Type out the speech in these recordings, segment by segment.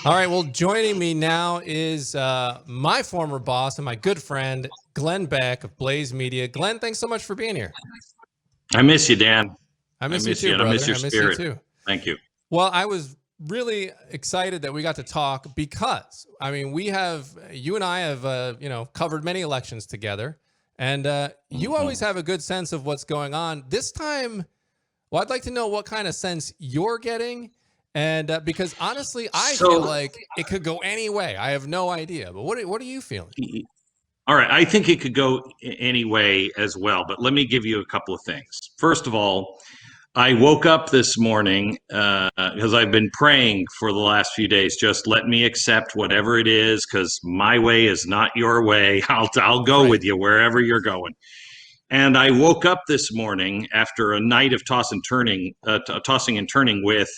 All right. Well, joining me now is my former boss and my good friend, Glenn Beck of Blaze Media. Glenn, thanks so much for being here. I miss you, Dan. I I miss you miss you, too, and I miss brother. your I miss you spirit. too. Thank you. Well, I was really excited that we got to talk because, I mean, you and I have, covered many elections together, and you always have a good sense of what's going on. This time, well, I'd like to know what kind of sense you're getting. And because honestly, I feel So, like it could go any way. I have no idea. But what are you feeling? all right, I think it could go any way as well, but let me give you a couple of things. First of all, I woke up this morning because I've been praying for the last few days. Just let me accept whatever it is, because my way is not your way. I'll go Right. with you wherever you're going. And I woke up this morning after a night of tossing and turning with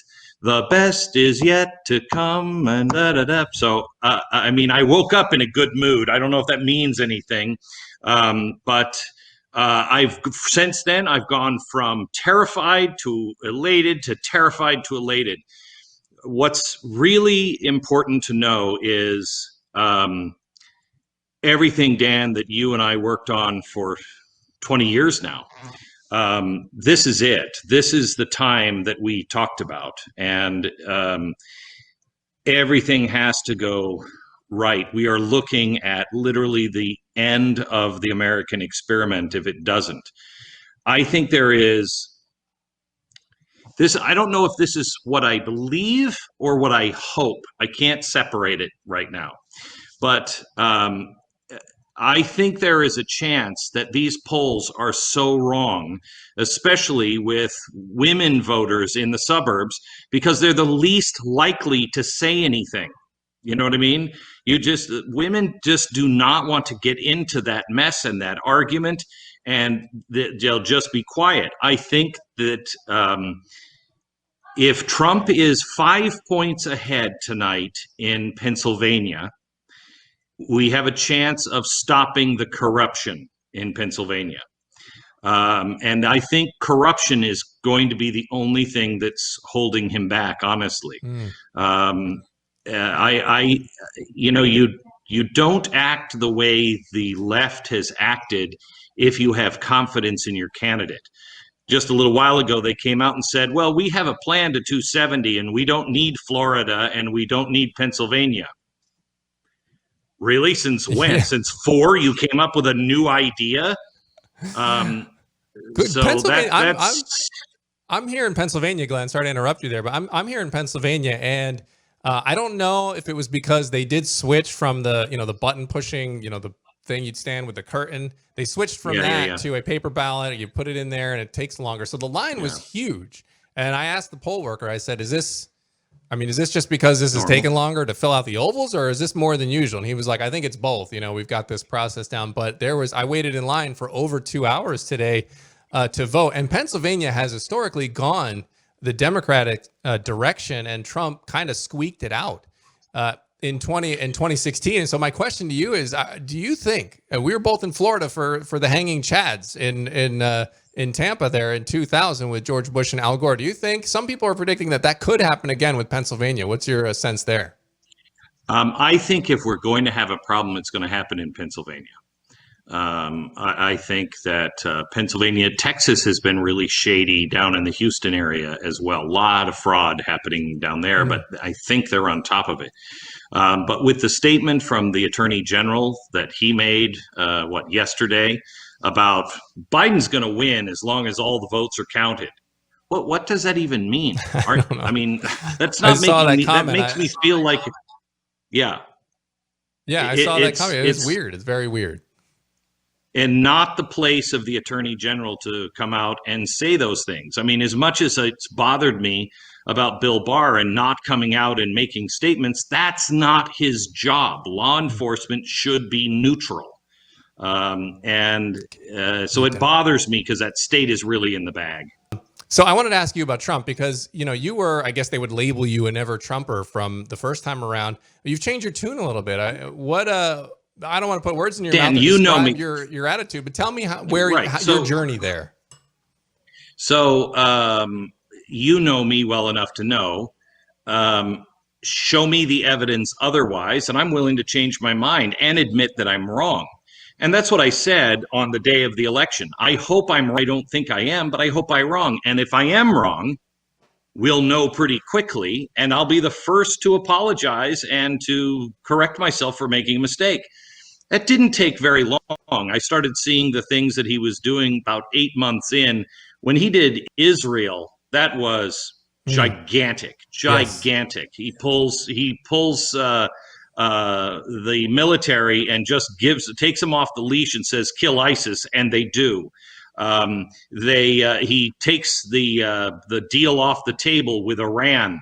the best is yet to come and da da da. So, I mean, I woke up in a good mood. I don't know if that means anything, but I've since then I've gone from terrified to elated to terrified to elated. What's really important to know is everything, Dan, that you and I worked on for 20 years now. This is it. This is the time that we talked about. And everything has to go right. We are looking at literally the end of the American experiment if it doesn't. I think there is this. I don't know if this is what I believe or what I hope. I can't separate it right now. But I think there is a chance that these polls are so wrong, especially with women voters in the suburbs, because they're the least likely to say anything. You know what I mean? Women just do not want to get into that mess and that argument, and they'll just be quiet. I think that if Trump is 5 points ahead tonight in Pennsylvania, we have a chance of stopping the corruption in Pennsylvania. And I think corruption is going to be the only thing that's holding him back, honestly. Mm. Um, I, you don't act the way the left has acted if you have confidence in your candidate. Just a little while ago, they came out and said, well, we have a plan to 270 and we don't need Florida and we don't need Pennsylvania. Really? Since when? Yeah. Since four, you came up with a new idea. Good. So Pennsylvania. that's I'm here in Pennsylvania, Glenn. Sorry to interrupt you there, but I'm here in Pennsylvania, and I don't know if it was because they did switch from the button pushing, the thing you'd stand with the curtain. They switched from that to a paper ballot. You put it in there, and it takes longer. So the line was huge. And I asked the poll worker. I said, "Is this just because this is taking longer to fill out the ovals, or is this more than usual?" And he was like, "I think it's both. We've got this process down." But I waited in line for over 2 hours today to vote. And Pennsylvania has historically gone the Democratic direction, and Trump kind of squeaked it out in 2016. And so my question to you is, do you think we were both in Florida for the hanging chads in Tampa there in 2000 with George Bush and Al Gore? Do you think some people are predicting that could happen again with Pennsylvania? What's your sense there? I think if we're going to have a problem, it's going to happen in Pennsylvania. I think that Pennsylvania, Texas has been really shady down in the Houston area as well. A lot of fraud happening down there, but I think they're on top of it. But with the statement from the Attorney General that he made, yesterday, about Biden's going to win as long as all the votes are counted. What does that even mean? I mean, that's not making me. That makes me feel like, yeah. Yeah, I saw that comment. It's weird. It's very weird. And not the place of the Attorney General to come out and say those things. I mean, as much as it's bothered me about Bill Barr and not coming out and making statements, that's not his job. Law enforcement should be neutral. So it bothers me because that state is really in the bag. So I wanted to ask you about Trump because, you were, I guess they would label you an ever-Trumper from the first time around. You've changed your tune a little bit. I don't want to put words in your mouth. You know me. Your attitude, but tell me your journey there. So you know me well enough to know show me the evidence otherwise, and I'm willing to change my mind and admit that I'm wrong. And that's what I said on the day of the election. I hope I'm right. I don't think I am, but I hope I'm wrong. And if I am wrong, we'll know pretty quickly, and I'll be the first to apologize and to correct myself for making a mistake. That didn't take very long. I started seeing the things that he was doing about 8 months in. When he did Israel, that was gigantic. Yes. He pulls the military and just takes them off the leash and says, "Kill ISIS," and they do. He takes the deal off the table with Iran.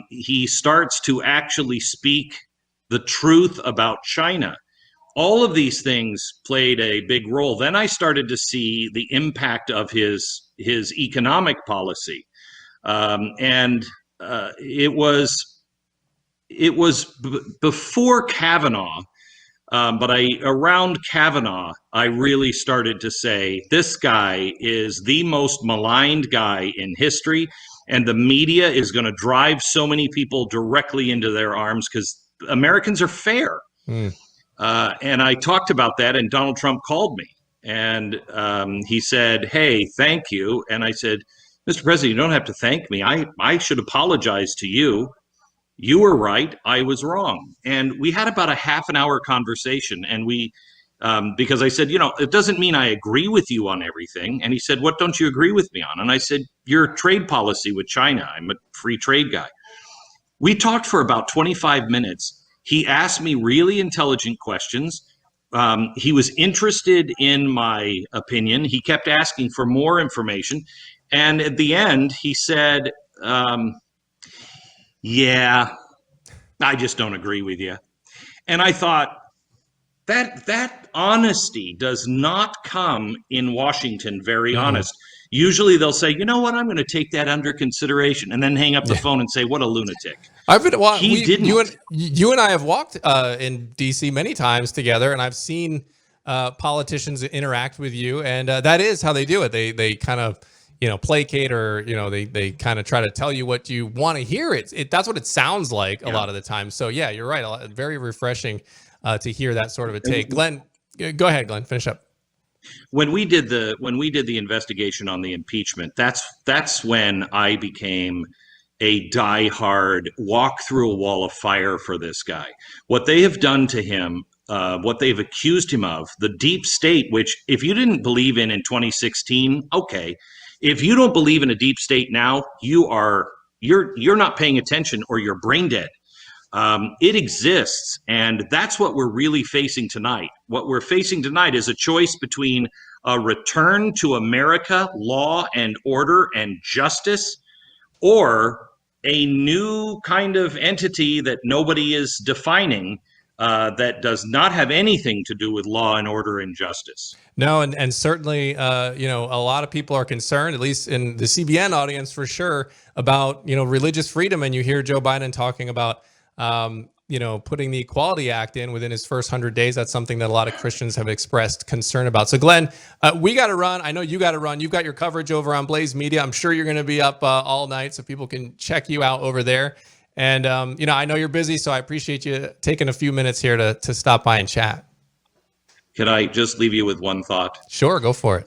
He starts to actually speak the truth about China. All of these things played a big role. Then I started to see the impact of his economic policy, and it was before Kavanaugh. But around Kavanaugh, I really started to say, this guy is the most maligned guy in history, and the media is going to drive so many people directly into their arms because Americans are fair. And I talked about that, and Donald Trump called me, and he said, "Hey, thank you." And I said, "Mr. President, you don't have to thank me. I should apologize to you. You were right. I was wrong." And we had about a half an hour conversation. And because I said, it doesn't mean I agree with you on everything. And he said, "What don't you agree with me on?" And I said, "Your trade policy with China. I'm a free trade guy." We talked for about 25 minutes. He asked me really intelligent questions. He was interested in my opinion. He kept asking for more information. And at the end, he said, "Yeah, I just don't agree with you." And I thought, that honesty does not come in Washington very honest. Usually they'll say, "You know what, I'm going to take that under consideration," and then hang up the phone and say, "What a lunatic." He didn't. You and I have walked in DC many times together, and I've seen politicians interact with you, and that is how they do it. They kind of placate, or they kind of try to tell you what you want to hear. That's what it sounds like a lot of the time. So yeah, you're right. Very refreshing to hear that sort of a take. Glenn, go ahead, Glenn, finish up. When we did the investigation on the impeachment, that's when I became a diehard walk through a wall of fire for this guy. What they have done to him, what they've accused him of, the deep state, which if you didn't believe in 2016, okay. If you don't believe in a deep state now, you're not paying attention, or you're brain dead. It exists, and that's what we're really facing tonight. What we're facing tonight is a choice between a return to America, law and order and justice, or a new kind of entity that nobody is defining, that does not have anything to do with law and order and justice. No, and certainly, a lot of people are concerned, at least in the CBN audience for sure, about, religious freedom. And you hear Joe Biden talking about, putting the Equality Act in within his first 100 days. That's something that a lot of Christians have expressed concern about. So Glenn, we got to run. I know you got to run. You've got your coverage over on Blaze Media. I'm sure you're going to be up all night, so people can check you out over there. And, I know you're busy, so I appreciate you taking a few minutes here to stop by and chat. Can I just leave you with one thought? Sure, go for it.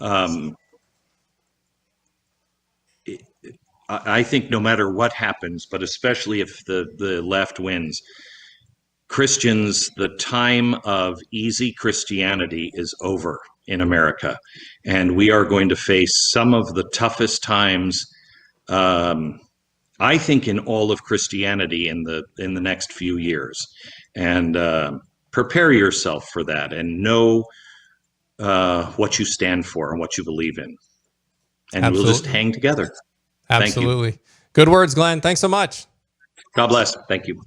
I think no matter what happens, but especially if the left wins, Christians, the time of easy Christianity is over in America. And we are going to face some of the toughest times, I think, in all of Christianity in the next few years. And prepare yourself for that, and know what you stand for and what you believe in. And Absolutely. We'll just hang together. Absolutely. Good words, Glenn. Thanks so much. God bless. Thank you.